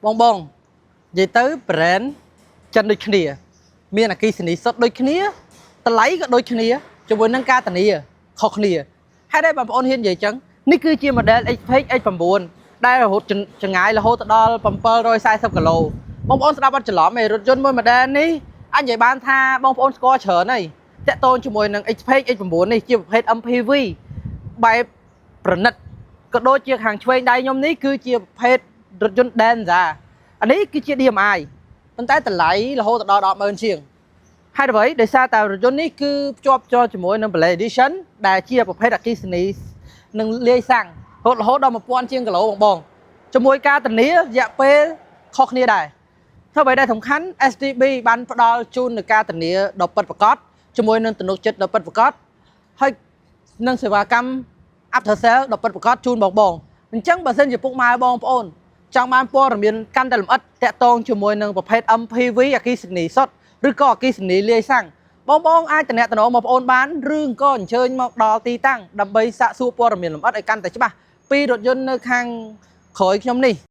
បងនិយាយទៅ brand ចិនដូចគ្នាមានអគ្គិសនីសុទ្ធដូចគ្នាតម្លៃក៏ដូចគ្នាជាមួយនឹងការធានាខុសគ្នាហើយដែលបងប្អូនហ៊ាននិយាយចឹងនេះគឺជា model Xpeng X9 ដែលរហូតចម្ងាយរហូតដល់740គីឡូបងប្អូនស្ដាប់អត់ច្រឡំទេរថយន្តមួយ model នេះអាចនិយាយបានថាបងប្អូនស្គាល់ច្រើនហើយតាក់ទងជាមួយនឹង Xpeng X9 នេះជាប្រភេទ MPV បែបប្រណិតក៏ដូចជាខាងឆ្វេងដៃខ្ញុំនេះគឺជាប្រភេទរថយន្ត Denza អានេះគឺជា DMI ប៉ុន្តែតម្លៃរហូតដល់ 100000 ជាងហើយអ្វីដោយសារតែរថយន្តនេះគឺភ្ជាប់ចូលជាមួយនឹង Play Edition ដែលជាប្រភេទអគ្គិសនីនឹងលាយសាំងរហូតដល់1000ជាងគីឡូបងជាមួយការធានារយៈពេលខុសគ្នាដែរហើយអ្វីដែលសំខាន់ STB បានផ្ដល់ជូននូវការធានាដ៏ពិតប្រាកដជាមួយនឹងទំនុកចិត្តដ៏ពិតប្រាកដហើយនឹងសេវាកម្ម After Sale ដ៏ពិតប្រាកដជូនបងអញ្ចឹងបើសិនជាពុកម៉ែបងប្អូនចង់បានព័ត៌មានកាន់តែលម្អិតតាក់ទងជាមួយនឹងប្រភេទ MPV អគ្គិសនីសុទ្ធឬក៏អគ្គិសនីលាយសាំងបងអាចតំណែងបងប្អូនបានឬក៏អញ្ជើញមកដល់ទីតាំងដើម្បីសាកសួរព័ត៌មានលម្អិតឲ្យកាន់តែច្បាស់ពីរថយន្តនៅខាងក្រោយខ្ញុំនេះ